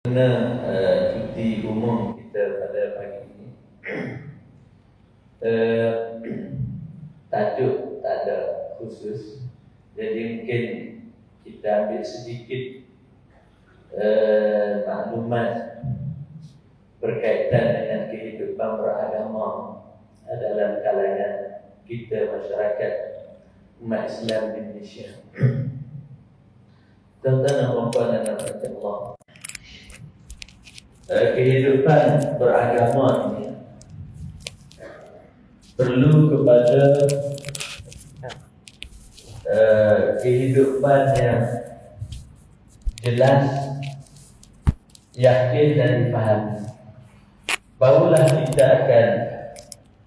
Kerana cuti umum kita pada pagi ini, tajuk tak ada khusus, jadi mungkin kita ambil sedikit maklumat berkaitan dengan kehidupan beragama dalam kalangan kita, masyarakat umat Islam di Indonesia. Tuan-tuan dan puan-puan yang dirahmati Allah, kehidupan beragama ini perlu kepada kehidupan yang jelas, yakin dan dipahami. Barulah kita akan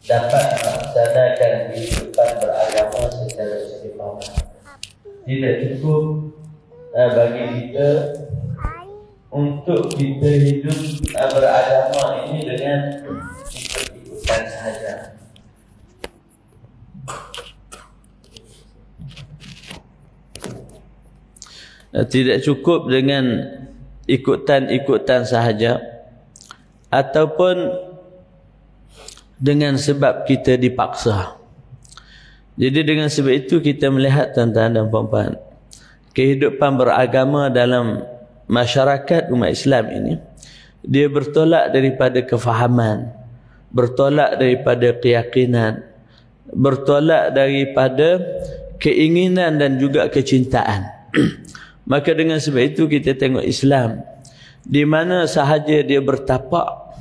dapat melaksanakan kehidupan beragama secara istiqamah. Tidak cukup bagi kita untuk kita hidup beragama ini dengan ikut-ikutan sahaja. Tidak cukup dengan ikutan-ikutan sahaja, ataupun dengan sebab kita dipaksa. Jadi dengan sebab itu kita melihat, tuan-tuan dan puan-puan, kehidupan beragama dalam masyarakat umat Islam ini, dia bertolak daripada kefahaman, bertolak daripada keyakinan, bertolak daripada keinginan dan juga kecintaan. Maka dengan sebab itu kita tengok Islam, di mana sahaja dia bertapak,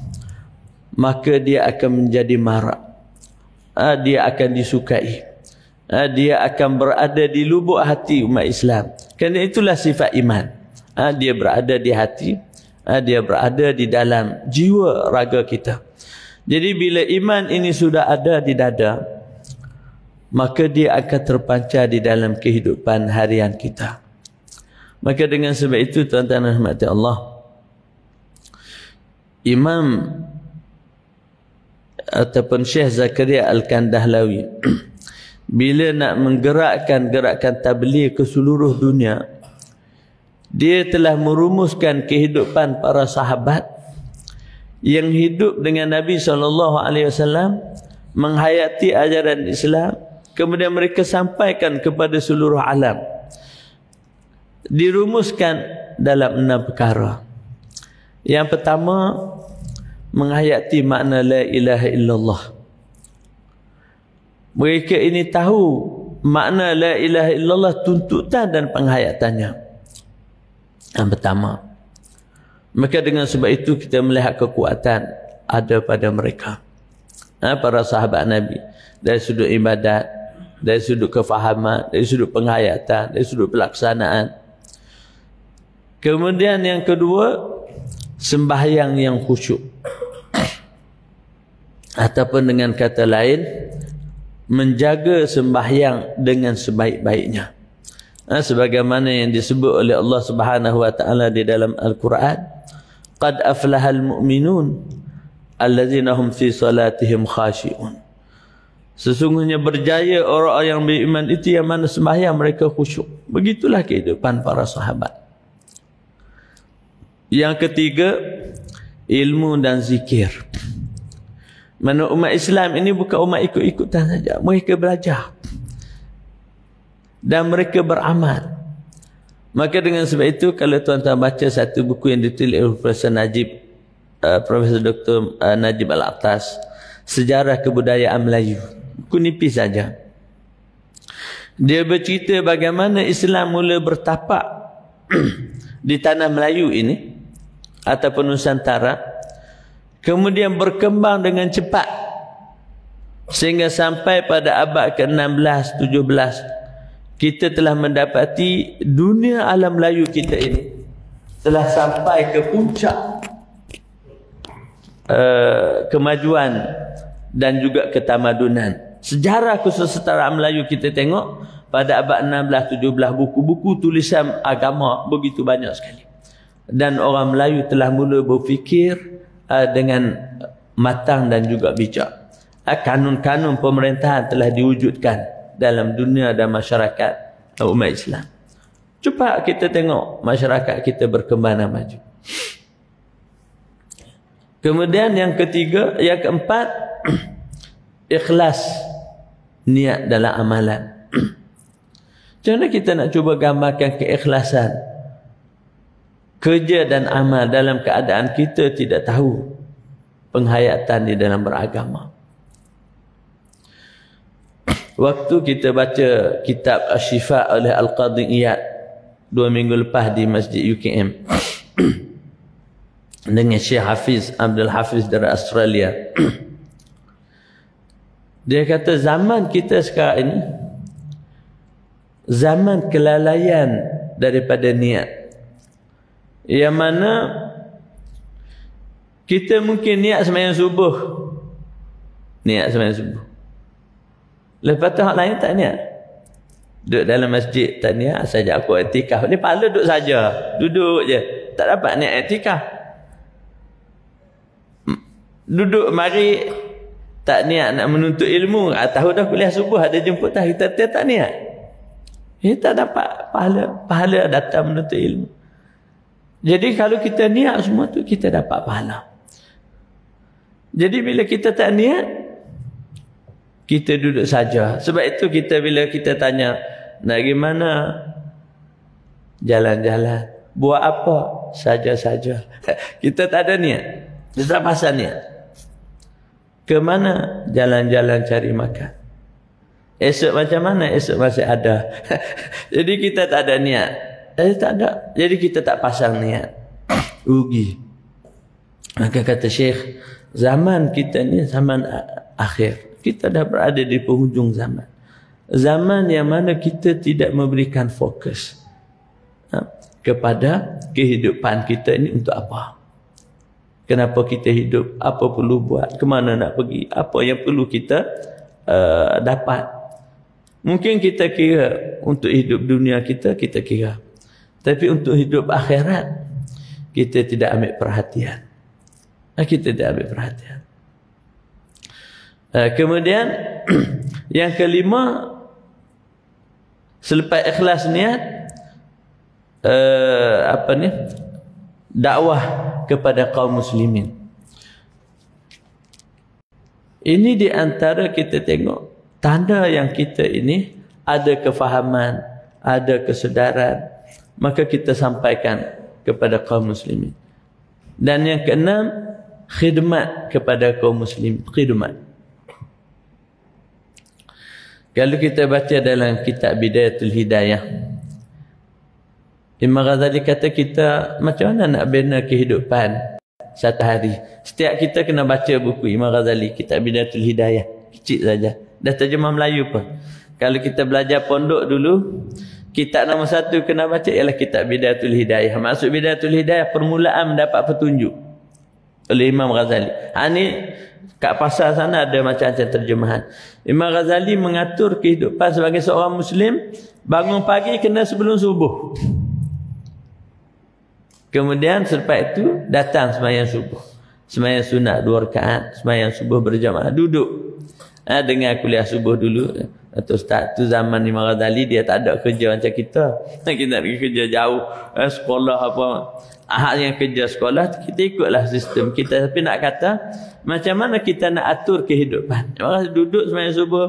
maka dia akan menjadi marak, dia akan disukai, dia akan berada di lubuk hati umat Islam. Kerana itulah sifat iman. Dia berada di hati, dia berada di dalam jiwa raga kita. Jadi bila iman ini sudah ada di dada, maka dia akan terpancar di dalam kehidupan harian kita. Maka dengan sebab itu, tuan-tuan dan rahmati Allah, Imam ataupun Syekh Zakaria Al-Kandahlawi bila nak menggerakkan gerakan tabligh ke seluruh dunia, dia telah merumuskan kehidupan para sahabat yang hidup dengan Nabi SAW, menghayati ajaran Islam, kemudian mereka sampaikan kepada seluruh alam. Dirumuskan dalam 6 perkara. Yang pertama, menghayati makna la ilaha illallah. Mereka ini tahu makna la ilaha illallah, tuntutan dan penghayatannya. Yang pertama. Maka dengan sebab itu kita melihat kekuatan ada pada mereka, para sahabat Nabi, dari sudut ibadat, dari sudut kefahaman, dari sudut penghayatan, dari sudut pelaksanaan. Kemudian yang kedua, sembahyang yang khusyuk, ataupun dengan kata lain, menjaga sembahyang dengan sebaik-baiknya. Sebagaimana yang disebut oleh Allah Subhanahu wa taala di dalam Al-Quran, qad aflahal mu'minun allazina hum fi salatihim khashi'un. Sesungguhnya berjaya orang yang beriman itu yang mana sembahyang mereka khusyuk. Begitulah kehidupan para sahabat. Yang ketiga, ilmu dan zikir. Mana umat Islam ini bukan umat ikut-ikutan saja, mereka belajar dan mereka beramal. Maka dengan sebab itu, kalau tuan-tuan baca satu buku yang ditulis oleh Profesor Dr. Najib Al-Atas, Sejarah Kebudayaan Melayu, buku nipis saja, dia bercerita bagaimana Islam mula bertapak di tanah Melayu ini ataupun Nusantara, kemudian berkembang dengan cepat sehingga sampai pada abad ke-16, 17, kita telah mendapati dunia alam Melayu kita ini telah sampai ke puncak kemajuan dan juga ketamadunan. Sejarah kesusastraan Melayu kita tengok pada abad 16, 17, buku-buku tulisan agama begitu banyak sekali. Dan orang Melayu telah mula berfikir dengan matang dan juga bijak. Kanun-kanun pemerintahan telah diwujudkan dalam dunia dan masyarakat umat Islam. Cepat kita tengok masyarakat kita berkembang dan maju. Kemudian yang ketiga, yang keempat, ikhlas niat dalam amalan. Macam mana kita nak cuba gambarkan keikhlasan kerja dan amal dalam keadaan kita tidak tahu penghayatan di dalam beragama. Waktu kita baca kitab Asy-Syifa oleh Al-Qadhi Iyad 2 minggu lepas di Masjid UKM dengan Syekh Hafiz Abdul Hafiz dari Australia. Dia kata zaman kita sekarang ini zaman kelalaian daripada niat, yang mana kita mungkin niat sembahyang subuh, lepas tu hak lain tak niat, duduk dalam masjid tak niat, saja aku iktikaf ni, pahala duduk saja, duduk je, tak dapat niat iktikaf. Duduk mari tak niat nak menuntut ilmu, tahu dah kuliah subuh ada jemputan, kita tak niat, kita dapat pahala datang menuntut ilmu. Jadi kalau kita niat semua tu, kita dapat pahala. Jadi bila kita tak niat, kita duduk saja. Sebab itu kita bila kita tanya, nak pergi mana? Jalan-jalan. Buat apa? Saja-saja. Kita tak ada niat. Kita tak pasal niat. Ke mana? Jalan-jalan cari makan. Esok macam mana? Esok masih ada. Jadi kita tak ada niat. Tak ada. Jadi kita tak pasang niat. Rugi. Maka kata Syekh, zaman kita ni zaman akhir. Kita dah berada di penghujung zaman. Zaman yang mana kita tidak memberikan fokus kepada kehidupan kita ini untuk apa. Kenapa kita hidup? Apa perlu buat? Kemana nak pergi? Apa yang perlu kita dapat? Mungkin kita kira untuk hidup dunia kita kira. Tapi untuk hidup akhirat, kita tidak ambil perhatian. Kita tidak ambil perhatian. Kemudian, yang kelima, selepas ikhlas niat, dakwah kepada kaum muslimin. Ini di antara kita tengok tanda yang kita ini ada kefahaman, ada kesedaran, maka kita sampaikan kepada kaum muslimin. Dan yang keenam, khidmat kepada kaum muslimin. Khidmat. Kalau kita baca dalam kitab Bidayatul Hidayah, Imam Ghazali kata kita macam mana nak bina kehidupan satu hari. Setiap kita kena baca buku Imam Ghazali, kitab Bidayatul Hidayah. Kecil saja. Dah terjemah Melayu pun. Kalau kita belajar pondok dulu, kitab nombor 1 kena baca ialah kitab Bidayatul Hidayah. Maksud Bidayatul Hidayah, permulaan mendapat petunjuk oleh Imam Ghazali. Ini kat pasar sana ada macam-macam terjemahan. Imam Ghazali mengatur kehidupan sebagai seorang Muslim, bangun pagi kena sebelum subuh. Kemudian selepas itu datang sembahyang subuh. Sembahyang sunat 2 rakaat, sembahyang subuh berjamaah, duduk. Dengar kuliah subuh dulu. Atau start tu zaman Imam Ghazali, dia tak ada kerja macam kita. Kita nak pergi kerja jauh, sekolah apa. Ahad yang kerja sekolah, kita ikutlah sistem kita. Tapi nak kata, macam mana kita nak atur kehidupan? Duduk sembahyang subuh,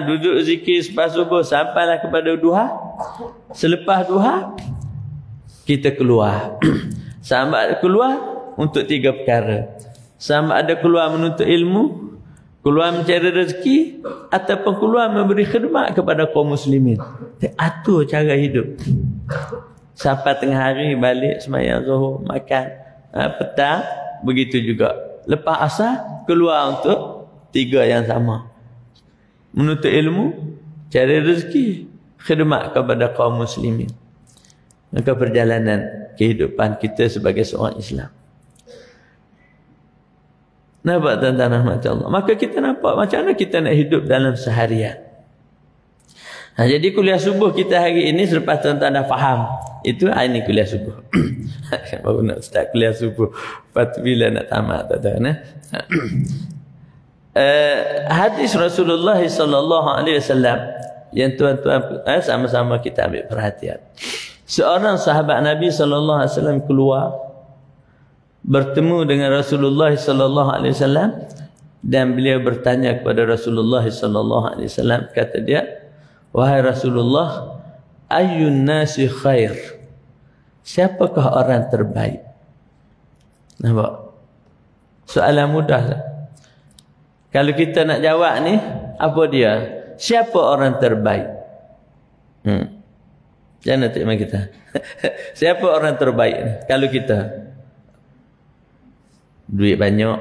duduk zikir selepas subuh sampailah kepada duha. Selepas duha, kita keluar. Sama ada keluar untuk 3 perkara. Sama ada keluar menuntut ilmu, keluar mencari rezeki, ataupun keluar memberi khidmat kepada kaum muslimin. Atur cara hidup. Sampai tengah hari balik sembahyang zuhur, makan. Petang begitu juga. Lepas asar keluar untuk 3 yang sama. Menuntut ilmu, cari rezeki, khidmat kepada kaum muslimin. Maka perjalanan kehidupan kita sebagai seorang Islam. Nampak tuan-tuan rahmat Allah. Maka kita nampak macam mana kita nak hidup dalam seharian. Jadi kuliah subuh kita hari ini, selepas tuan-tuan dah faham, itu ini kuliah subuh. Baru nak start kuliah subuh. Lepas tu bila nak tamat tuan-tuan. Hadis Rasulullah sallallahu alaihi wasallam yang tuan-tuan sama-sama kita ambil perhatian. Seorang sahabat Nabi sallallahu alaihi wasallam keluar bertemu dengan Rasulullah sallallahu alaihi wasallam dan beliau bertanya kepada Rasulullah sallallahu alaihi wasallam, kata dia, wahai Rasulullah, ayyun nasi khair, siapakah orang terbaik? Nampak? Soalan mudah lah. Kalau kita nak jawab ni, apa dia? Siapa orang terbaik? Jangan tengok kita. Siapa orang terbaik ni? Kalau kita duit banyak,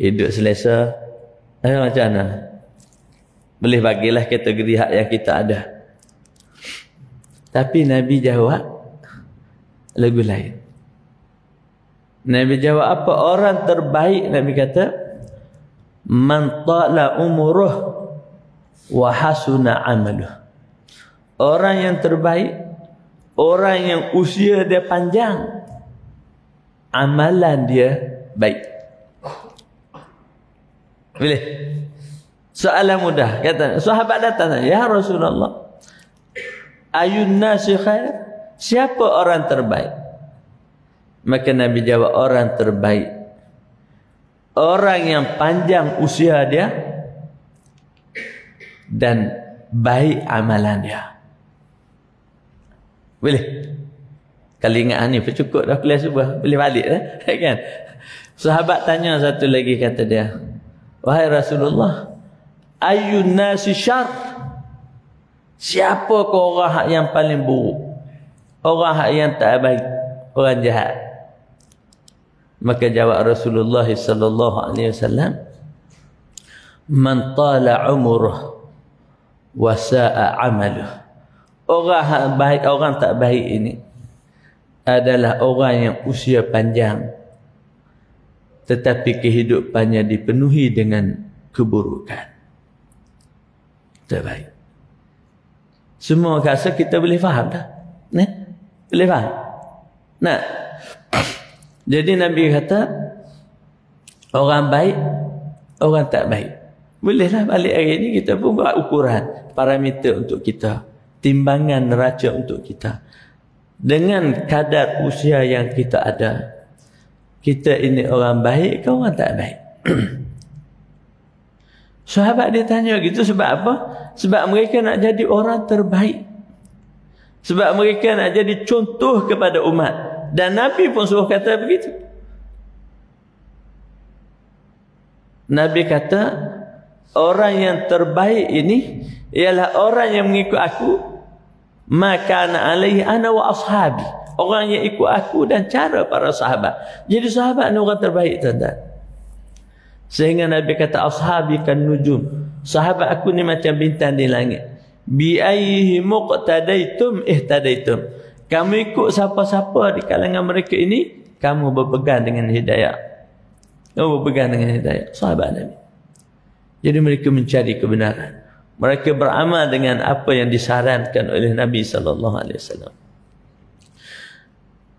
hidup selesa, macam mana? Boleh bagilah kategori hak yang kita ada. Tapi Nabi jawab lagu lain. Nabi jawab apa? Orang terbaik, Nabi kata, man tala umuruh wa hasuna amaluh. Orang yang terbaik, orang yang usia dia panjang, amalan dia baik. Boleh? Soalan mudah. Kata sahabat datang, ya Rasulullah, ayun nasi khair, siapa orang terbaik? Maka Nabi jawab, orang terbaik, orang yang panjang usia dia dan baik amalan dia. Boleh? Kalau ingat ni cukup dah kelas sebuah, boleh balik dah, kan? Sahabat tanya satu lagi, kata dia, wahai Rasulullah, ayyun nasi syar, siapakah orang yang paling buruk, orang yang tak baik, orang jahat? Maka jawab Rasulullah sallallahu alaihi wasallam, man tala umruh wa sa'a amaluh. Orang baik, orang tak baik ini adalah orang yang usia panjang tetapi kehidupannya dipenuhi dengan keburukan. Terbaik. Semua rasa kita boleh faham dah. Boleh faham? Nah, jadi Nabi kata, orang baik, orang tak baik. Bolehlah balik hari ini kita pun buat ukuran, parameter untuk kita, timbangan neraca untuk kita. Dengan kadar usia yang kita ada, kita ini orang baik ke orang tak baik? Sahabat dia tanya gitu sebab apa? Sebab mereka nak jadi orang terbaik. Sebab mereka nak jadi contoh kepada umat. Dan Nabi pun suruh kata begitu. Nabi kata, orang yang terbaik ini ialah orang yang mengikut aku, maka ana alaihi ana wa ashabi. Orang yang ikut aku dan cara para sahabat. Jadi sahabat ni orang terbaik, tuan-tuan. Sehingga Nabi kata, ashabi kan nujum. Sahabat aku ni macam bintang di langit. Bi ayyihi muqtadaitum ihtadaitum. Kamu ikut siapa-siapa di kalangan mereka ini, kamu berpegang dengan hidayah. Kamu berpegang dengan hidayah. Sahabat Nabi. Jadi mereka mencari kebenaran. Mereka beramal dengan apa yang disarankan oleh Nabi SAW.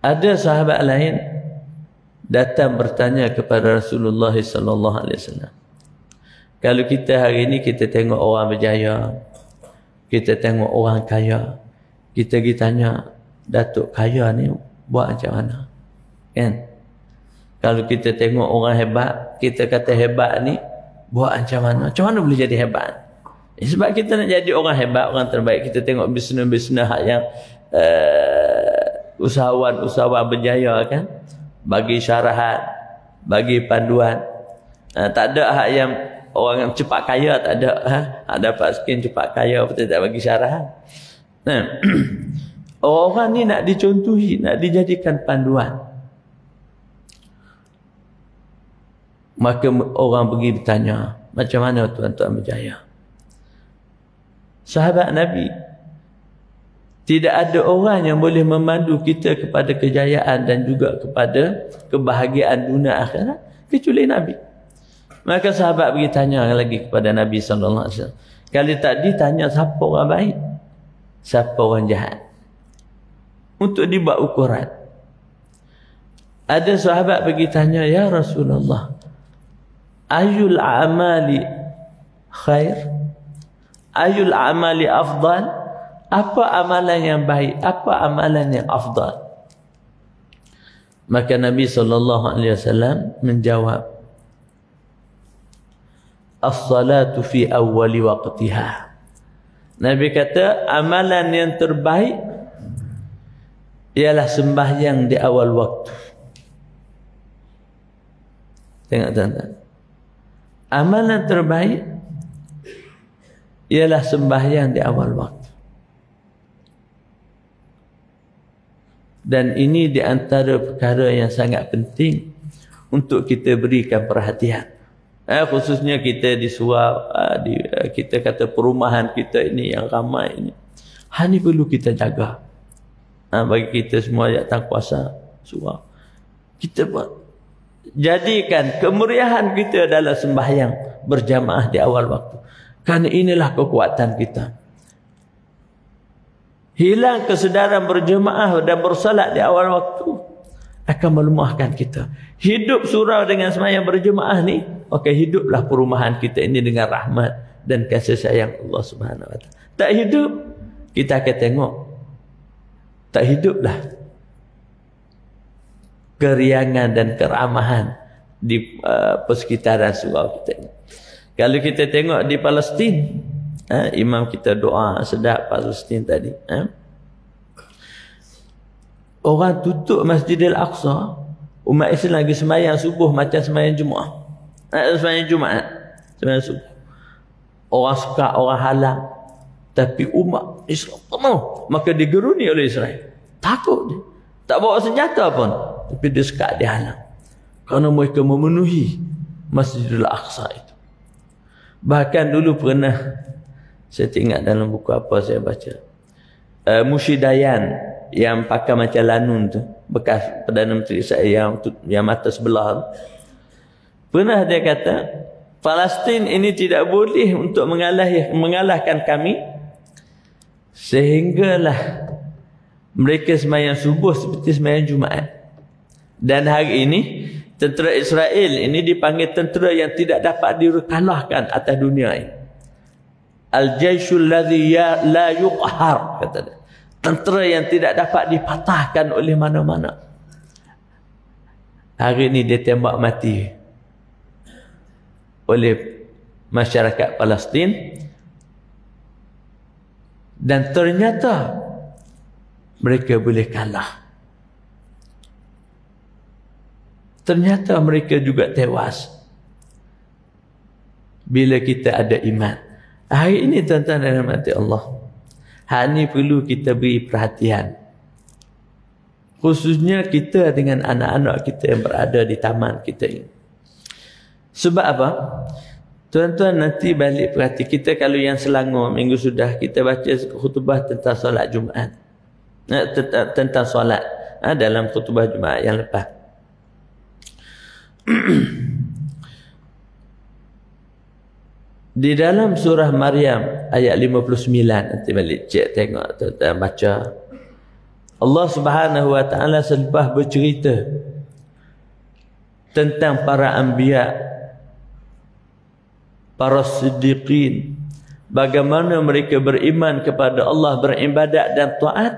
Ada sahabat lain datang bertanya kepada Rasulullah SAW. Kalau kita hari ini kita tengok orang berjaya, kita tengok orang kaya, kita pergi tanya, Datuk kaya ni buat macam mana? Kan? Kalau kita tengok orang hebat, kita kata hebat ni buat macam mana? Macam mana boleh jadi hebat? Sebab kita nak jadi orang hebat, orang terbaik, kita tengok bisnes-bisnes yang usahawan-usahawan berjaya, kan? Bagi syarahan, bagi panduan. Tak ada hak yang orang yang cepat kaya, tak ada. Dapat skin cepat kaya, betul tak bagi syarahan. Orang ni nak dicontohi, nak dijadikan panduan. Maka orang pergi bertanya, macam mana tuan-tuan berjaya? Sahabat Nabi, tidak ada orang yang boleh memandu kita kepada kejayaan dan juga kepada kebahagiaan dunia akhirat kecuali Nabi. Maka sahabat pergi tanya lagi kepada Nabi SAW. Kali tadi tanya siapa orang baik, siapa orang jahat, untuk dibuat ukuran. Ada sahabat pergi tanya, ya Rasulullah, ayul a'mali khair, ayul a'mali afdal, apa amalan yang baik, apa amalan yang afdal? Maka Nabi SAW menjawab, as-salatu fi awwali waqtiha. Nabi kata amalan yang terbaik ialah sembahyang di awal waktu. Tengok tuan-tuan. Amalan terbaik ialah sembahyang di awal waktu. Dan ini di antara perkara yang sangat penting untuk kita berikan perhatian. Khususnya kita di surau, kita kata perumahan kita ini yang ramai ini. Ini perlu kita jaga. Bagi kita semua yang kuasa surau. Kita jadikan kemeriahan kita adalah sembahyang berjamaah di awal waktu. Kerana inilah kekuatan kita. Hilang kesedaran berjemaah dan bersalat di awal waktu akan melemahkan kita. Hidup surau dengan sembahyang berjemaah ni, maka hiduplah perumahan kita ini dengan rahmat dan kasih sayang Allah Subhanahu Wa Taala. Tak hidup, kita akan tengok. Tak hiduplah keriangan dan keramahan di persekitaran surau kita ini. Kalau kita tengok di Palestin, imam kita doa sedap Palestin tadi. Orang tutup Masjidil Aqsa, umat Islam lagi sembahyang subuh macam sembahyang Jumaat. Sembahyang Jumaat, sembahyang subuh. Orang suka, orang halang. Tapi umat Islam penuh, maka digeruni oleh Israel. Takut dia. Tak bawa senjata pun. Tapi dia sekat dihalang. Kerana mereka memenuhi Masjidil Aqsa itu. Bahkan dulu pernah, saya ingat dalam buku apa saya baca, Musyidayan yang pakai macam lanun tu, bekas Perdana Menteri saya yang mata sebelah, pernah dia kata Palestin ini tidak boleh untuk mengalahkan kami, sehinggalah mereka sembahyang subuh seperti sembahyang Jumaat. Dan hari ini tentera Israel ini dipanggil tentera yang tidak dapat dikalahkan atas dunia ini. Al-Jaishul ladzi la yuqhar, kata dia. Tentera yang tidak dapat dipatahkan oleh mana-mana. Hari ini dia tembak mati oleh masyarakat Palestin. Dan ternyata mereka boleh kalah. Ternyata mereka juga tewas bila kita ada iman. Hari ini tuan-tuan dan rahmati Allah, hal ini perlu kita beri perhatian. Khususnya kita dengan anak-anak kita yang berada di taman kita ini. Sebab apa? Tuan-tuan nanti balik perhati, kita kalau yang Selangor minggu sudah kita baca khutbah tentang solat Jumaat. Tentang solat dalam khutbah Jumaat yang lepas. Di dalam surah Maryam ayat 59, nanti balik cek tengok tuan-tuan baca. Allah Subhanahu Wa Taala selepas bercerita tentang para anbiya, para siddiqin, bagaimana mereka beriman kepada Allah, beribadat dan taat.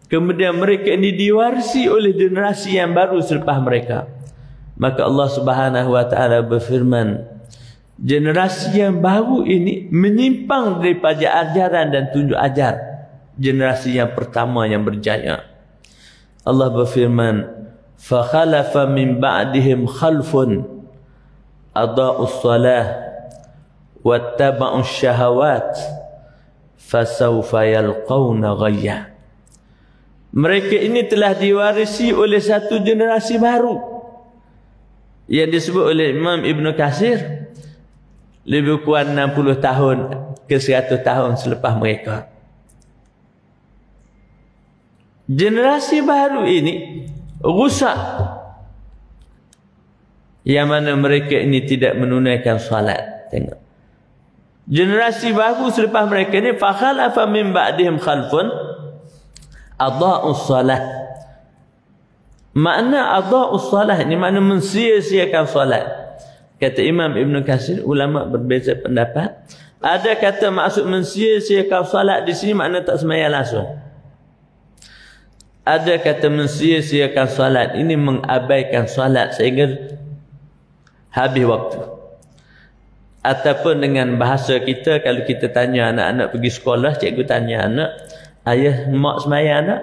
Kemudian mereka ini diwarisi oleh generasi yang baru selepas mereka. Maka Allah Subhanahu Wa Taala berfirman, generasi yang baru ini menyimpang daripada ajaran dan tunjuk ajar generasi yang pertama yang berjaya. Allah berfirman, fa khalafa min ba'dihim khalfun adaa'us salah wattaba'us syahawat fasawfa yalqawna ghayya. Mereka ini telah diwarisi oleh satu generasi baru yang disebut oleh Imam Ibn Katsir lebih kurang 60 tahun ke 100 tahun selepas mereka. Generasi baru ini rusak, yang mana mereka ini tidak menunaikan salat. Tengok, generasi baru selepas mereka ini, fa khalafa min ba'dihim khalfun adaa'us salah. Makna adaa'us salah ini makna mensia-siakan salat. Kata Imam Ibn Katsir, ulama berbeza pendapat. Ada kata maksud mensia-siakan salat di sini makna tak sembahyang langsung. Ada kata mensia-siakan solat, ini mengabaikan solat sehingga habis waktu. Ataupun dengan bahasa kita, kalau kita tanya anak-anak pergi sekolah, cikgu tanya anak, ayah mak sembahyang tak?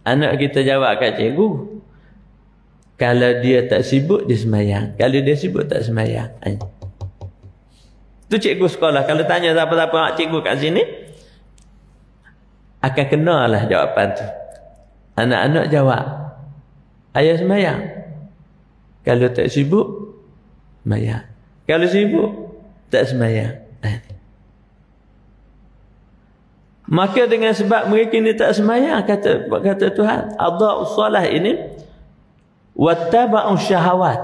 Anak kita jawab kat cikgu, kalau dia tak sibuk dia sembahyang, kalau dia sibuk tak sembahyang. Itu cikgu sekolah. Kalau tanya siapa-siapa cikgu kat sini, akan kenalah jawapan tu. Anak-anak jawab, ayah sembahyang, kalau tak sibuk sembahyang, kalau sibuk tak sembahyang. Maka dengan sebab mereka ini tak sembahyang, kata Tuhan, adha'us salah ini wattaba'u syahawat,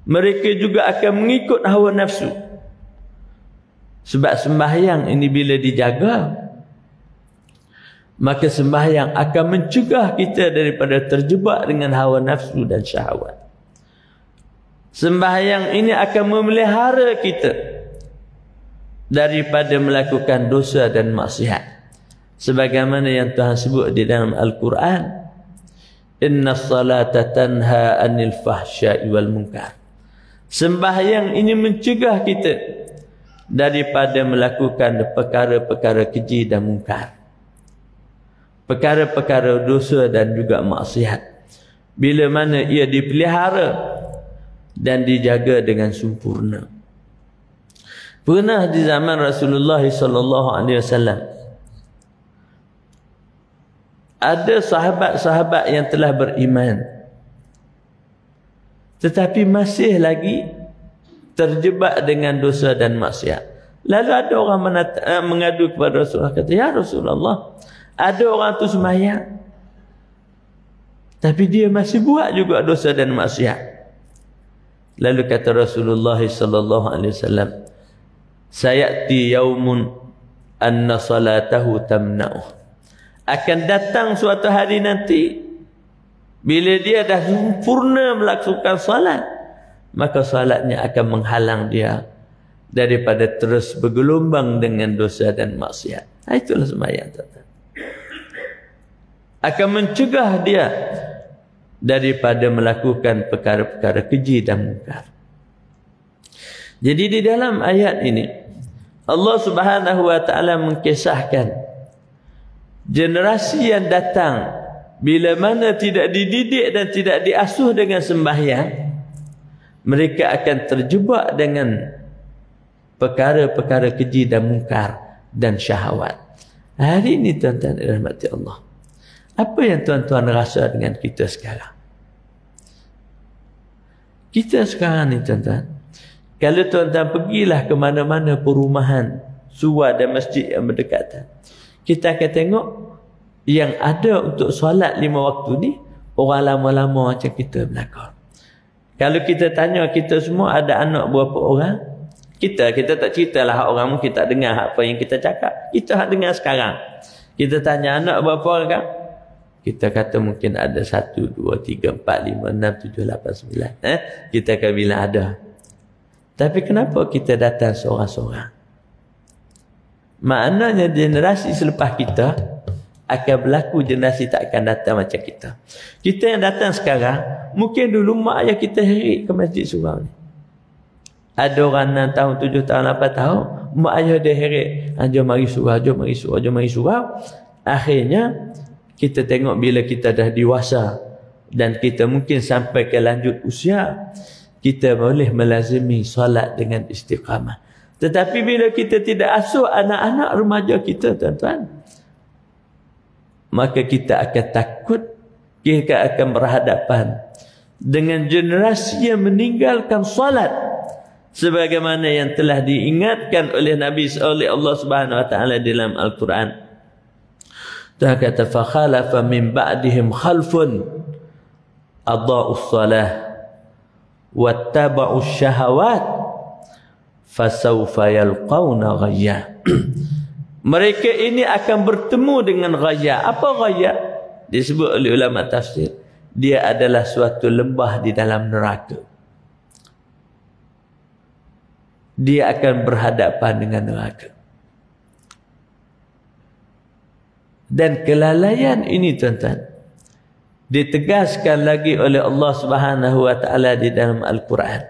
mereka juga akan mengikut hawa nafsu. Sebab sembahyang ini bila dijaga, maka sembahyang akan mencegah kita daripada terjebak dengan hawa nafsu dan syahwat. Sembahyang ini akan memelihara kita daripada melakukan dosa dan maksiat. Sebagaimana yang Tuhan sebut di dalam Al-Quran, innas salata tanha anil fahsya'i wal munkar. Sembahyang ini mencegah kita daripada melakukan perkara-perkara keji dan mungkar, perkara-perkara dosa dan juga maksiat, bila mana ia dipelihara dan dijaga dengan sempurna. Pernah di zaman Rasulullah SAW ada sahabat-sahabat yang telah beriman, tetapi masih lagi terjebak dengan dosa dan maksiat. Lalu ada orang mengadu kepada Rasulullah, kata, ya Rasulullah, ada orang tu sembahyang, tapi dia masih buat juga dosa dan maksiat. Lalu kata Rasulullah SAW, sayati yaumun anna salatahu tamna'uh. Akan datang suatu hari nanti, bila dia dah sempurna melakukan salat, maka salatnya akan menghalang dia daripada terus bergelombang dengan dosa dan maksiat. Itulah sembahyang, tuan-tuan. Akan mencegah dia daripada melakukan perkara-perkara keji dan mungkar. Jadi di dalam ayat ini Allah Subhanahu wa taala mengkisahkan generasi yang datang bila mana tidak dididik dan tidak diasuh dengan sembahyang, mereka akan terjebak dengan perkara-perkara keji dan mungkar dan syahwat. Hari ini tuan-tuan dirahmati Allah, apa yang tuan-tuan rasa dengan kita sekarang? Kita sekarang ni tuan-tuan, kalau tuan-tuan pergilah ke mana-mana perumahan, surau dan masjid yang berdekatan, kita akan tengok yang ada untuk solat 5 waktu ni, orang lama-lama macam kita belakang. Kalau kita tanya kita semua ada anak berapa orang, kita tak ceritalah orang mungkin tak dengar apa yang kita cakap. Kita hak dengar sekarang. Kita tanya anak berapa orang kan? Kita kata mungkin ada 1, 2, 3, 4, 5, 6, 7, 8, 9. Kita akan bilang ada. Tapi kenapa kita datang seorang-seorang? Maknanya generasi selepas kita akan berlaku generasi tak akan datang macam kita. Kita yang datang sekarang, mungkin dulu mak ayah kita heret ke masjid surau ni. Ada orang 6 tahun, 7 tahun, 8 tahun, mak ayah dia heret, jom mari surau, jom mari surau, jom mari surau. Akhirnya kita tengok bila kita dah dewasa dan kita mungkin sampai ke lanjut usia, kita boleh melazimi solat dengan istiqamah. Tetapi bila kita tidak asuh anak-anak remaja kita, tuan-tuan, maka kita akan takut, kita akan berhadapan dengan generasi yang meninggalkan solat sebagaimana yang telah diingatkan oleh Nabi, oleh Allah Subhanahu wa taala dalam Al-Quran. Tuhan kata, fakhalafa min ba'dihim khalfun adha'us salah wattaba'us syahawat fasawfa yalqawna ghayya. Mereka ini akan bertemu dengan ghayya. Apa ghayya? Disebut oleh ulama tafsir, dia adalah suatu lembah di dalam neraka. Dia akan berhadapan dengan neraka. Dan kelalaian ini, tuan-tuan, Ditegaskan lagi oleh Allah Subhanahu wa taala di dalam Al-Quran,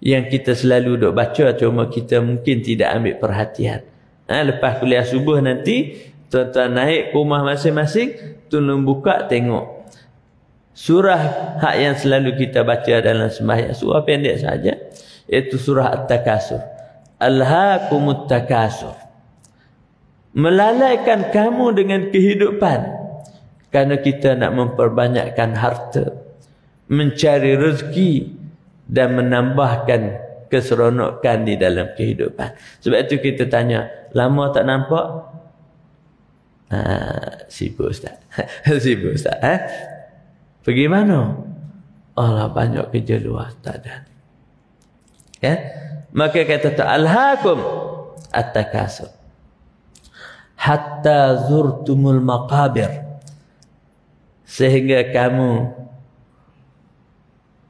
yang kita selalu duk baca, cuma kita mungkin tidak ambil perhatian. Lepas kuliah subuh nanti, tuan-tuan naik ke rumah masing-masing, tolong buka tengok surah hak yang selalu kita baca dalam sembahyang, surah pendek saja, iaitu surah At-Takasur. Alhaakumut takasur, melalaikan kamu dengan kehidupan, kerana kita nak memperbanyakkan harta, mencari rezeki dan menambahkan keseronokan di dalam kehidupan. Sebab itu kita tanya, lama tak nampak? Sibuk Ustaz. Sibuk Ustaz. Pergi mana? Allah, banyak kerja luar, tak ada. Ya? Maka kata alhaakum at-takasur hatta zurtumul maqabir, sehingga kamu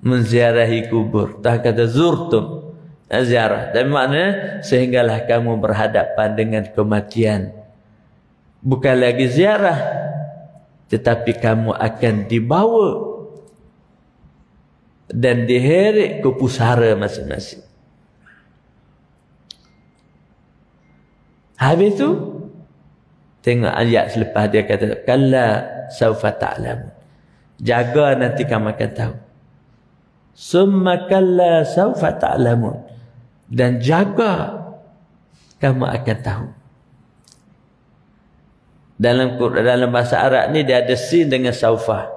menziarahi kubur. Tak kata zurtum, ziarah, dan maknanya sehinggalah kamu berhadapan dengan kematian. Bukan lagi ziarah, tetapi kamu akan dibawa dan diheret ke pusara masing-masing. Habis tu tengok ayat selepas, dia kata kalla saufa ta'lamun, jaga nanti kamu akan tahu. Summa kalla saufa ta'lamun, dan jaga kamu akan tahu. Dalam bahasa Arab ni dia ada sin dengan saufa.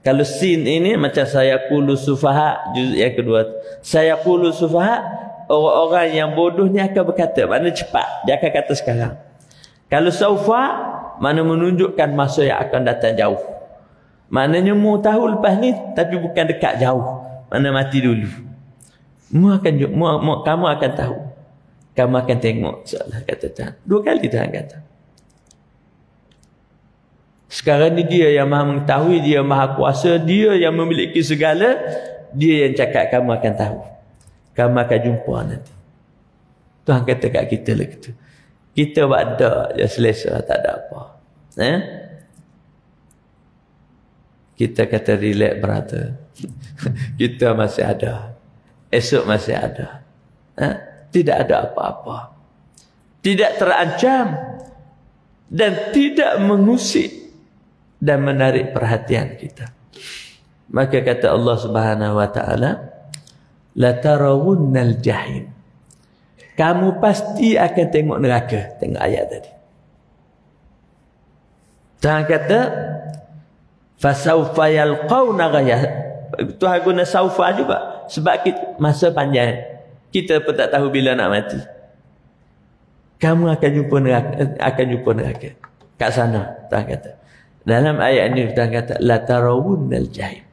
Kalau sin ini macam saya qulu sufaha, juz yang kedua, saya qulu sufaha, orang-orang yang bodoh ni akan berkata, mana cepat dia akan kata sekarang. Kalau saufa, mana menunjukkan masa yang akan datang jauh. Maknanya mu tahu lepas ni, tapi bukan dekat jauh, mana mati dulu. Kamu akan tahu, kamu akan tengok, seolah kata Tuhan. 2 kali Tuhan kata. Sekarang ni dia yang maha mengetahui, dia maha kuasa, dia yang memiliki segala, dia yang cakap kamu akan tahu, kamu akan jumpa nanti. Tuhan kata kat kita lah gitu. Kita buat dak je selesa, tak ada apa. Kita kata relax brother. Kita masih ada, esok masih ada. Tidak ada apa-apa, tidak terancam, dan tidak mengusik dan menarik perhatian kita. Maka kata Allah Subhanahu wa taala, la tarawunnal jahim, kamu pasti akan tengok neraka. Tengok ayat tadi. Tuhan kata fasawfa yalqawna ghayah. Tuhan guna saufa juga sebab masa panjang, kita pun tak tahu bila nak mati. Kamu akan jumpa neraka kat sana. Tuhan kata dalam ayat ini, Tuhan kata la tarawunnal jahim,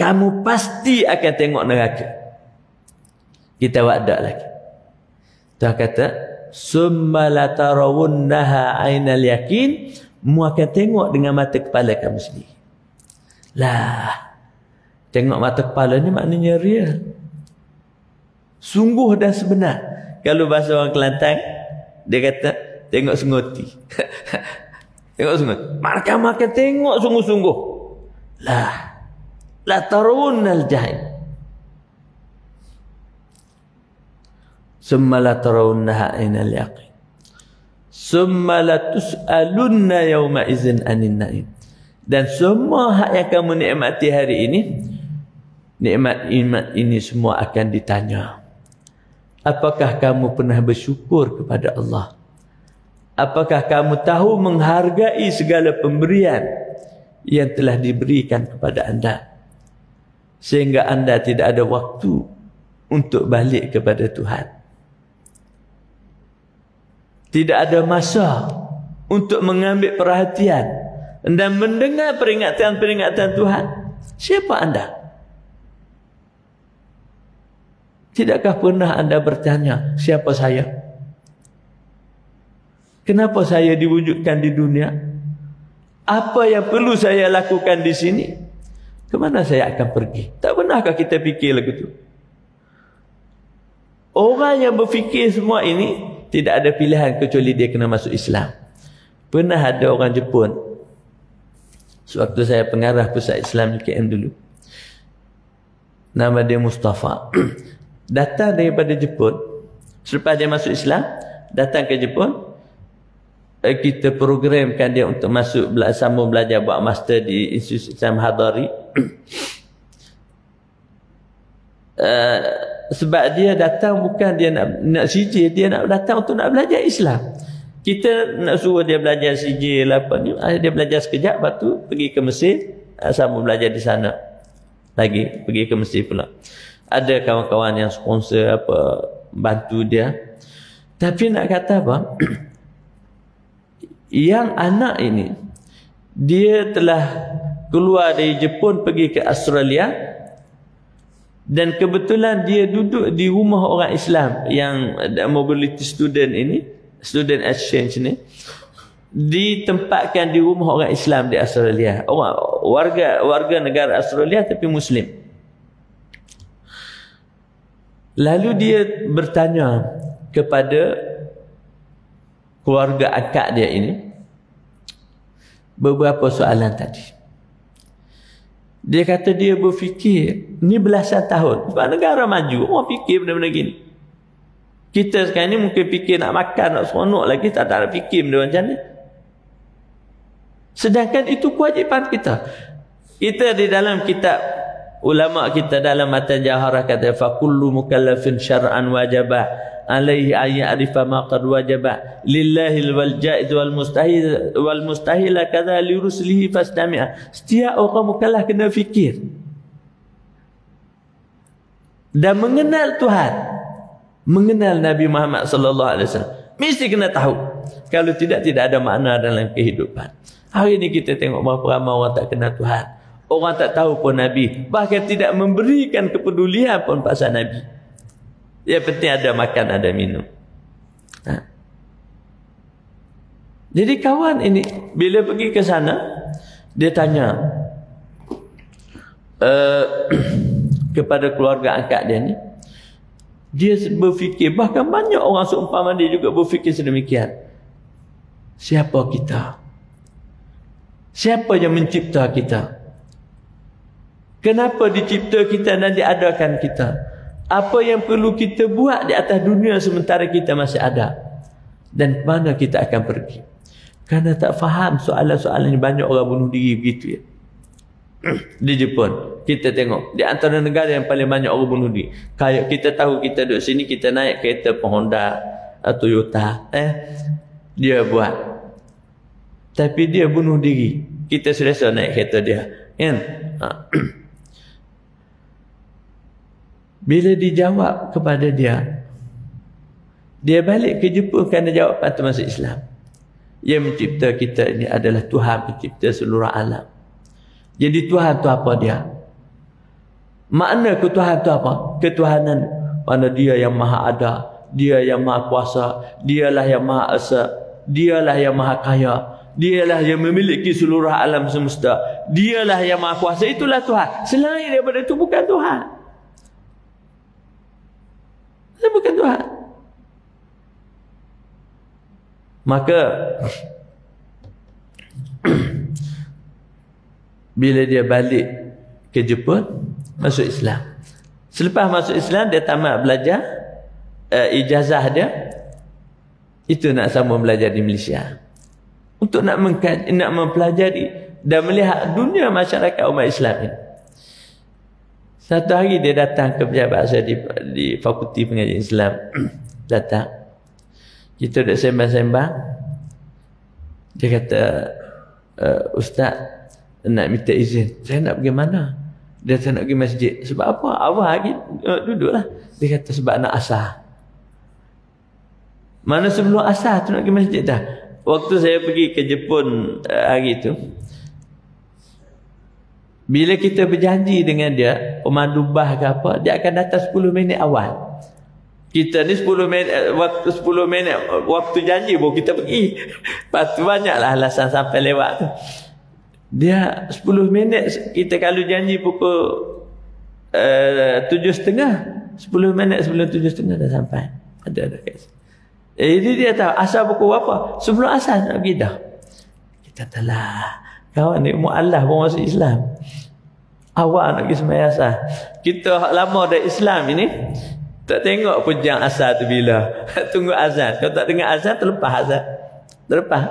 kamu pasti akan tengok neraka. Kita wadak lagi. Tuhan kata summa la tarawunnaha ainal yakin, mu akan tengok dengan mata kepala kamu sendiri. Lah, tengok mata kepala ni maknanya real, sungguh dan sebenar. Kalau bahasa orang Kelantan, dia kata tengok sengoti. Tengok sungguh. Maka kamu akan tengok sungguh-sungguh. La tarawunnal jahim. Summa la tarawunnaha ainal yaqin. Summa la tus'alunna yawma idzin anin na'im. Dan semua hak yang kamu nikmati hari ini, nikmat ini semua akan ditanya. Apakah kamu pernah bersyukur kepada Allah? Apakah kamu tahu menghargai segala pemberian yang telah diberikan kepada anda, sehingga anda tidak ada waktu untuk balik kepada Tuhan, tidak ada masa untuk mengambil perhatian dan mendengar peringatan-peringatan Tuhan? Siapa anda? Tidakkah pernah anda bertanya, siapa saya? Kenapa saya diwujudkan di dunia? Apa yang perlu saya lakukan di sini? Kemana saya akan pergi? Tak pernahkah kita fikir begitu? Orang yang berfikir semua ini tidak ada pilihan kecuali dia kena masuk Islam. Pernah ada orang Jepun Sewaktu saya pengarah pusat Islam di KM dulu. Nama dia Mustafa. Datang daripada Jepun. Selepas dia masuk Islam, datang ke Jepun. Kita programkan dia untuk masuk sambung belajar buat master di Institut Islam Hadari. Sebab dia datang bukan dia nak sijil, dia nak datang untuk nak belajar Islam. Kita nak suruh dia belajar sijil apa ni, dia belajar sekejap, lepas tu pergi ke Mesir, sambung belajar di sana. Lagi pergi ke Mesir pula. Ada kawan-kawan yang sponsor apa, bantu dia. Tapi nak kata apa? Yang anak ini dia telah keluar dari Jepun pergi ke Australia, dan kebetulan dia duduk di rumah orang Islam yang mobility student ini, student exchange ni, ditempatkan di rumah orang Islam di Australia. Warga negara Australia tapi Muslim. Lalu dia bertanya kepada keluarga akak dia ini beberapa soalan tadi. Dia kata dia berfikir, ni belasan tahun. Sebab negara maju, orang fikir benda-benda gini. Kita sekarang ni mungkin fikir nak makan, nak seronok lagi, tak ada fikir benda macam ni. Sedangkan itu kewajipan kita. Kita di dalam kitab ulama kita dalam matan Jaharah kata fa kullu mukallafin syar'an wajaba alaihi ayya'rifa ma qad wajaba lillahi wal jaiz wal mustahil kadza li ruslihi fastami'a. Setiap orang mukallaf kena fikir dan mengenal Tuhan, mengenal Nabi Muhammad sallallahu alaihi wasallam. Mesti kena tahu. Kalau tidak ada makna dalam kehidupan. Hari ini kita tengok berapa ramai orang tak kenal Tuhan. Orang tak tahu pun Nabi. Bahkan tidak memberikan kepedulian pun pasal Nabi. Yang penting ada makan, ada minum. Jadi kawan ini, bila pergi ke sana, dia tanya kepada keluarga angkat dia ni. Dia berfikir, bahkan banyak orang seumpama dia juga berfikir sedemikian. Siapa kita? Siapa yang mencipta kita? Kenapa dicipta kita dan diadakan kita? Apa yang perlu kita buat di atas dunia sementara kita masih ada? Dan mana kita akan pergi? Karena tak faham soalan-soalan ini, banyak orang bunuh diri begitu ya. Di Jepun kita tengok, di antara negara yang paling banyak orang bunuh diri. Kayak kita tahu, kita duduk sini, kita naik kereta Honda, Toyota, dia buat. Tapi dia bunuh diri. Kita selesa naik kereta dia, kan? Bila dijawab kepada dia, dia balik ke Jepun kerana jawapan itu masuk Islam. Yang mencipta kita ini adalah Tuhan pencipta seluruh alam. Jadi Tuhan itu apa dia? Makna ketuhanan itu apa? Ketuhanan mana dia yang maha ada, dia yang maha kuasa, dialah yang maha esa, dialah yang maha kaya, dialah yang memiliki seluruh alam semesta, dialah yang maha kuasa. Itulah Tuhan. Selain daripada itu bukan Tuhan. Itu bukan Tuhan. Maka bila dia balik ke Jepun, masuk Islam. Selepas masuk Islam, dia tamat belajar, ijazah dia itu nak sambung belajar di Malaysia. Untuk nak mempelajari dan melihat dunia masyarakat umat Islam ini. Satu hari dia datang ke pejabat saya di Fakulti Pengajian Islam. Datang. Kita duduk sembang-sembang. Dia kata, Ustaz, nak minta izin. Saya nak pergi mana? Dia kata nak pergi masjid. Sebab apa? Awal lagi duduklah. Dia kata sebab nak asar. Mana sebelum asar tu nak pergi masjid dah. Waktu saya pergi ke Jepun hari itu, bila kita berjanji dengan dia, pemandu bah ke apa, dia akan datang 10 minit awal. Kita ni 10 minit waktu janji baru kita pergi. Lepas tu banyaklah alasan sampai lewat tu. Dia 10 minit, kita kalau janji pukul 7.30, 10 minit sebelum 7.30 dah sampai. Ada kat. Jadi dia tahu asal pukul apa? Sebelum asal nak pergi dah. Kita telah Kawan ni mu'alaf pun masuk Islam. Awak nak pergi sembahyang asar. Kita lama dah Islam ini, tak tengok pun jam asar tu bila. Tunggu azan. Kalau tak dengar azan, terlepas azan. Terlepas.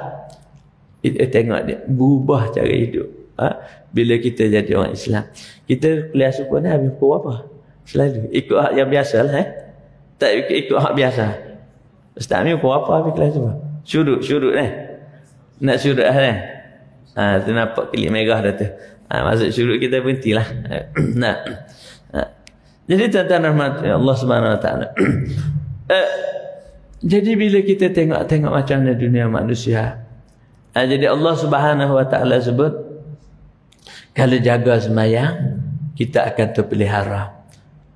Tengok dia. Berubah cara hidup. Bila kita jadi orang Islam. Kita kuliah subuh ni habis pukul apa? Selalu. Ikut hak yang biasa lah. Tak ikut hak biasa. Ustaz ni pukul apa habis kelas subuh? Syuruk nak syuruk lah. Tu nampak kelip merah dah tu. Masuk syuruk kita berhentilah. Jadi tuan-tuan rahmat Allah Subhanahu Wa Taala. Jadi bila kita tengok macam mana dunia manusia. Jadi Allah Subhanahu Wa Taala sebut kalau jaga sembahyang kita akan terpelihara.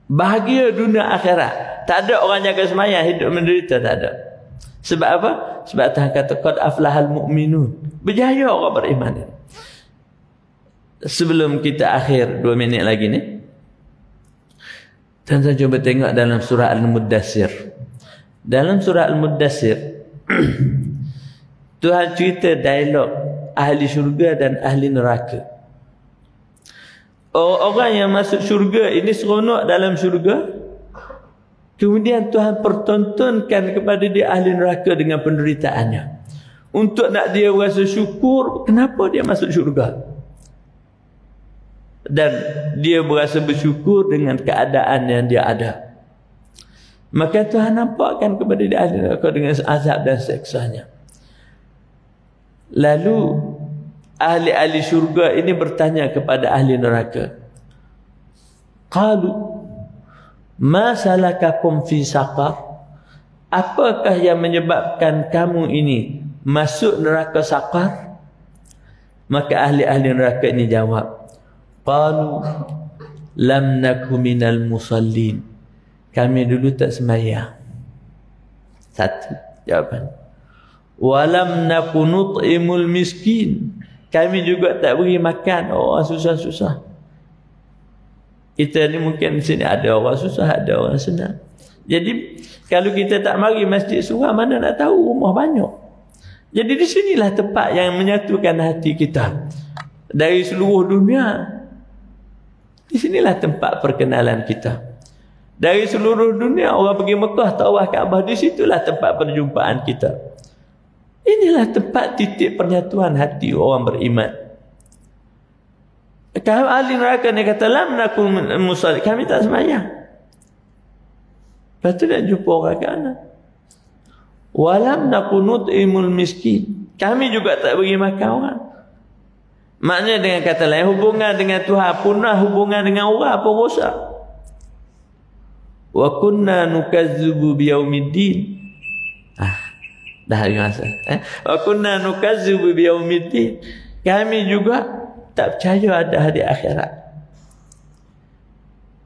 Bahagia dunia akhirat. Tak ada orang jaga sembahyang hidup menderita, tak ada. Sebab apa? Sebab Tuhan kata qad aflahal mu'minun. Berjaya orang beriman. Sebelum kita akhir 2 minit lagi ni, tuan-tuan cuba tengok dalam surah Al-Muddassir. Dalam surah Al-Muddassir Tuhan cerita dialog ahli syurga dan ahli neraka. Orang yang masuk syurga ini seronok dalam syurga. Kemudian Tuhan pertontonkan kepada dia ahli neraka dengan penderitaannya. Untuk nak dia rasa syukur, kenapa dia masuk syurga? Dan dia berasa bersyukur dengan keadaan yang dia ada. Maka Tuhan nampakkan kepada dia ahli neraka dengan azab dan seksanya. Lalu ahli-ahli syurga ini bertanya kepada ahli neraka. Qalu ma salakakum fi saqar? Apakah yang menyebabkan kamu ini masuk neraka saqar? Maka ahli-ahli neraka ini jawab, qalu lam naku minal musallin. Kami dulu tak sembahyang. Satu jawapan. Walam naku nut'imul miskin. Kami juga tak beri makan orang susah-susah. Kita ni mungkin di sini ada orang susah, ada orang senang. Jadi kalau kita tak mari masjid surah, mana nak tahu rumah banyak. Jadi di sinilah tempat yang menyatukan hati kita dari seluruh dunia. Di sinilah tempat perkenalan kita. Dari seluruh dunia orang pergi Mekah tawaf Kaabah, di situlah tempat perjumpaan kita. Inilah tempat titik penyatuan hati orang beriman. Kalau ahli neraka ni kata lam naku musalli, kami tak sembahyang. Lepas tu nak jumpa orang kanan. Walam naku nut'imul miskin. Kami juga tak bagi makan orang. Maknanya dengan kata lain, hubungan dengan Tuhan punah, hubungan dengan orang pun rosak. Wa kunna nukazzibu biyaumiddin. Dah hari masa. Wa kunna nukazzibu biyaumiddin. Kami juga tak percaya ada hari akhirat.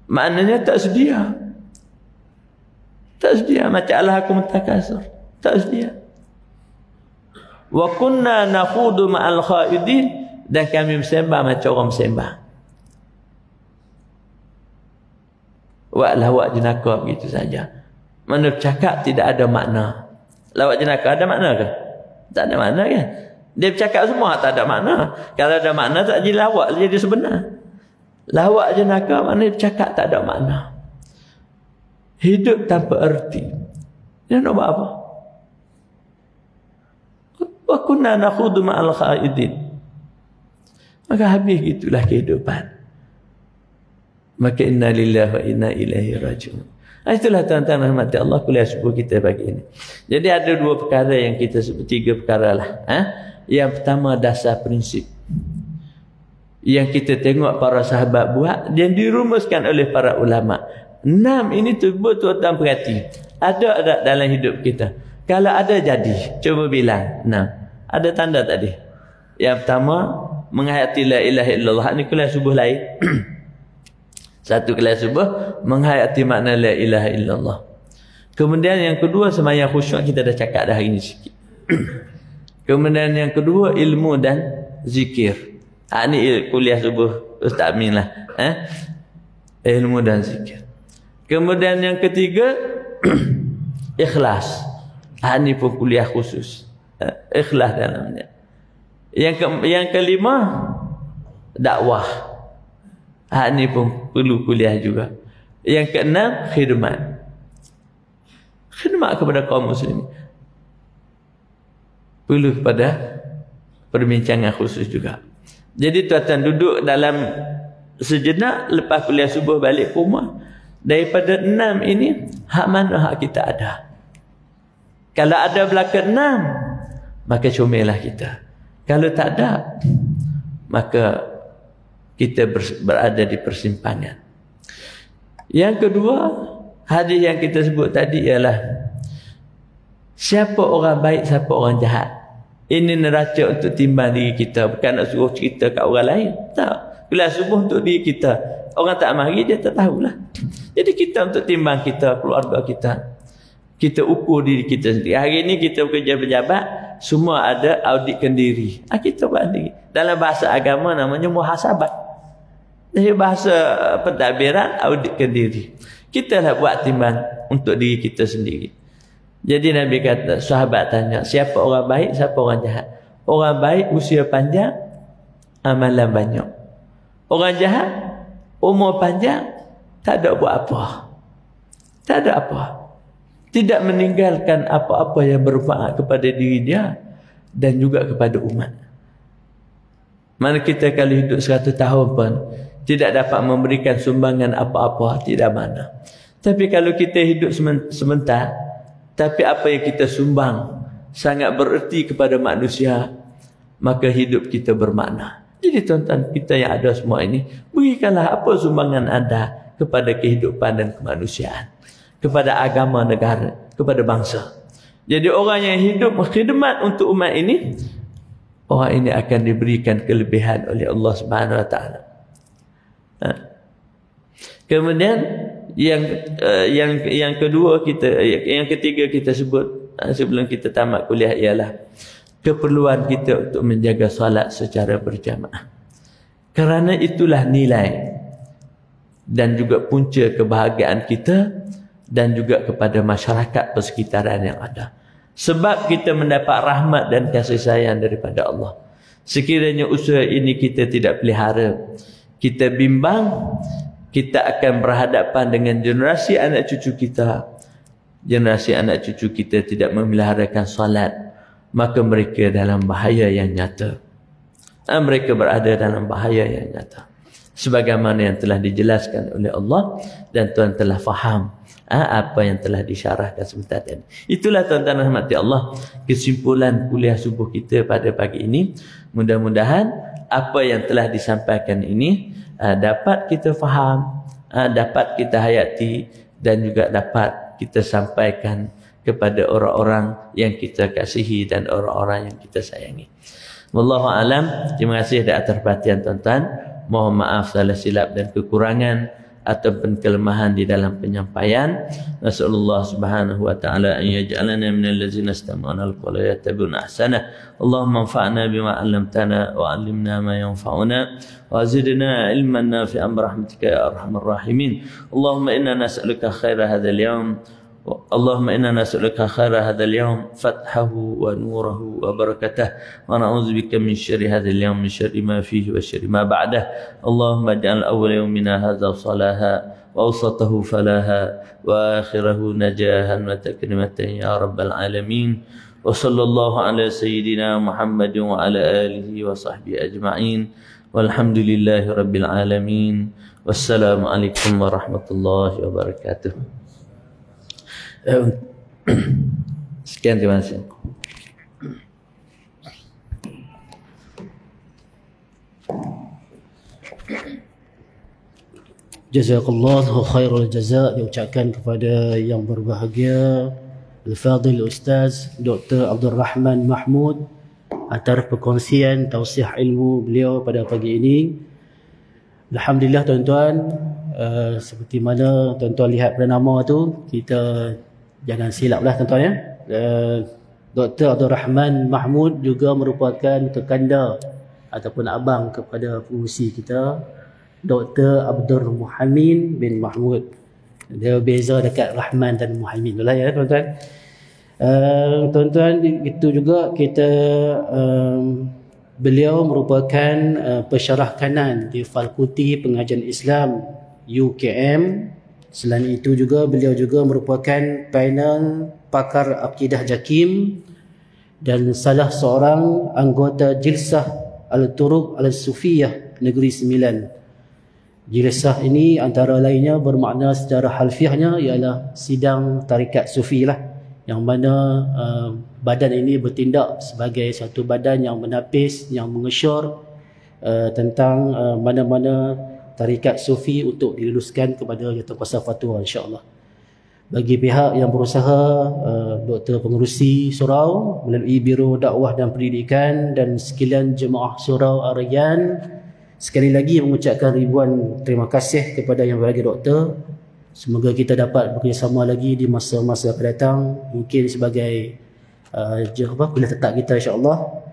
Maknanya tak sedia. Tak sedia. Macam alhaakumut takasur. Tak sedia. Wa kunna nakhudu ma'al khaidin. Dan kami bersembah macam orang bersembah. Lawak jenaka begitu saja. Mana bercakap tidak ada makna. Lawak jenaka ada makna ke? Tak ada makna kan? Dia bercakap semua tak ada makna. Kalau ada makna tak jadi lawak, jadi sebenar. Lawak jenaka maknanya bercakap tak ada makna. Hidup tanpa erti. Dia nak buat apa? Wa kunna nakhudu ma'al khaidin. Maka habis gitulah kehidupan. Maka inna lillahi wa inna ilaihi raji'un. Itulah tuan-tuan rahmati Allah kuliah subuh kita pagi ini. Jadi ada 2 perkara yang kita sebut, 3 perkara lah. Yang pertama dasar prinsip. Yang kita tengok para sahabat buat, yang dirumuskan oleh para ulama. 6 ini tuan-tuan perhati. Ada dalam hidup kita. Kalau ada jadi, cuba bilang 6. Ada tanda tadi. Yang pertama, menghayati la ilaha illallah. Ini kuliah subuh lain. Satu kuliah subuh menghayati makna la ilaha illallah. Kemudian yang kedua sembahyang khusyuk, kita dah cakap dah hari ini sikit. Kemudian yang kedua ilmu dan zikir. Ini kuliah subuh Ustaz Amin lah. Ilmu dan zikir. Kemudian yang ketiga ikhlas. Ini pun kuliah khusus. Ikhlas dalamnya. Yang kelima, dakwah. Hak ni pun perlu kuliah juga. Yang keenam, khidmat. Khidmat kepada kaum muslimin. Perlu kepada perbincangan khusus juga. Jadi tuan-tuan duduk dalam sejenak lepas kuliah subuh balik ke rumah. Daripada 6 ini, hak mana hak kita ada? Kalau ada belakang 6, maka comellah kita. Kalau tak ada, maka kita berada di persimpangan. Yang kedua, hadis yang kita sebut tadi ialah siapa orang baik, siapa orang jahat. Ini neraca untuk timbang diri kita. Bukan nak suruh cerita kat orang lain. Tak. Kuliah subuh untuk diri kita. Orang tak mari, dia tak tahulah. Jadi kita untuk timbang kita, keluarga kita. Kita ukur diri kita sendiri. Hari ini kita bekerja pejabat, semua ada auditkan diri. Kita buat diri. Dalam bahasa agama namanya muhasabah. Jadi bahasa pentadbiran, auditkan diri. Kita lah buat timbang untuk diri kita sendiri. Jadi Nabi kata, sahabat tanya, siapa orang baik, siapa orang jahat? Orang baik usia panjang, amalan banyak. Orang jahat, umur panjang, tak ada buat apa. Tak ada apa. Tidak meninggalkan apa-apa yang bermanfaat kepada diri dia dan juga kepada umat. Mana kita kalau hidup 100 tahun pun tidak dapat memberikan sumbangan apa-apa, tidak mana. Tapi kalau kita hidup sebentar, tapi apa yang kita sumbang sangat bererti kepada manusia, maka hidup kita bermakna. Jadi tuan-tuan kita yang ada semua ini, berikanlah apa sumbangan anda kepada kehidupan dan kemanusiaan, kepada agama negara, kepada bangsa. Jadi orang yang hidup berkhidmat untuk umat ini, orang ini akan diberikan kelebihan oleh Allah Subhanahu Wa Taala. Kemudian yang kedua kita, yang ketiga kita sebut sebelum kita tamat kuliah ialah keperluan kita untuk menjaga solat secara berjamaah. Kerana itulah nilai dan juga punca kebahagiaan kita dan juga kepada masyarakat persekitaran yang ada. Sebab kita mendapat rahmat dan kasih sayang daripada Allah. Sekiranya usaha ini kita tidak pelihara, kita bimbang, kita akan berhadapan dengan generasi anak cucu kita. Generasi anak cucu kita tidak memeliharakan solat, maka mereka dalam bahaya yang nyata. Mereka berada dalam bahaya yang nyata. Sebagaimana yang telah dijelaskan oleh Allah dan tuan telah faham apa yang telah disyarahkan sebentar tadi. Itulah tuan-tuan rahmati Allah, kesimpulan kuliah subuh kita pada pagi ini. Mudah-mudahan apa yang telah disampaikan ini dapat kita faham, dapat kita hayati dan juga dapat kita sampaikan kepada orang-orang yang kita kasihi dan orang-orang yang kita sayangi. Wallahu alam. Terima kasih atas perhatian tuan-tuan. Mohon maaf salah silap dan kekurangan ataupun kelemahan di dalam penyampaian. Nasallallahu subhanahu wa ta'ala an yaj'alana minal ladzina istama'una al-qawla yattabi'una ahsana. Allahumma anfa'na bima 'allamtana wa 'allimna ma yanfa'una wa zidna ilman nafi'an bi rahmatika ya arhamar rahimin. Allahumma inna nas'aluka khaira hadzal yawm. اللهم إنا نسألك خير هذا اليوم فتحه ونوره وبركته ونعوذ بك من شر هذا اليوم من شر ما فيه وشر ما بعده اللهم اجعل أول يومنا هذا صلاها وأوسطه فلاها وآخره نجاها وتكرمة يا رب العالمين وصلى الله على سيدنا محمد وعلى آله وصحبه أجمعين والحمد لله رب العالمين والسلام عليكم ورحمة الله وبركاته. Sekian, terima kasih. Jazakallahu khairul jaza diucapkan kepada yang berbahagia Al-Fadhil Ustaz Dr. Abdul Rahman Mahmud atas perkongsian tausiah ilmu beliau pada pagi ini. Alhamdulillah tuan-tuan, seperti mana tuan-tuan lihat pada nama tu, kita jangan silaplah tuan-tuan ya. Dr. Abdul Rahman Mahmud juga merupakan kekanda ataupun abang kepada pengurusi kita Dr. Abdul Muhaimin bin Mahmud. Dia beza dekat Rahman dan Muhaimin lah ya tuan-tuan. Tuan-tuan, itu juga kita Beliau merupakan pensyarah kanan di Fakulti Pengajian Islam UKM. Selain itu juga beliau juga merupakan panel pakar akidah JAKIM dan salah seorang anggota Jilsah Al-Turuq Al-Sufiyah Negeri Sembilan. Jilsah ini antara lainnya bermakna secara harfiahnya ialah sidang tarikat sufi lah, yang mana badan ini bertindak sebagai satu badan yang menapis, yang mengesyur tentang mana-mana tarikat sufi untuk diluluskan kepada Jawatankuasa Fatwa, insya-Allah. Bagi pihak yang berusaha, Dr. Pengerusi Surau melalui Biro Dakwah dan Pendidikan dan sekalian jemaah Surau Ar-Rayyan, sekali lagi mengucapkan ribuan terima kasih kepada yang berbahagia doktor. Semoga kita dapat bekerjasama lagi di masa-masa akan datang, mungkin sebagai kuliah tetap kita, insya-Allah.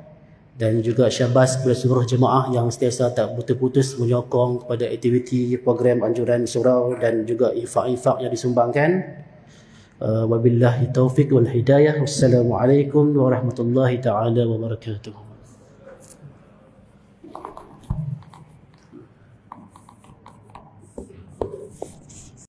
Dan juga syabas kepada seluruh jemaah yang sentiasa tak putus-putus menyokong kepada aktiviti program anjuran surau dan juga infak-infak yang disumbangkan. Wabillahi taufiq wal hidayah. Wassalamualaikum warahmatullahi taala wabarakatuh.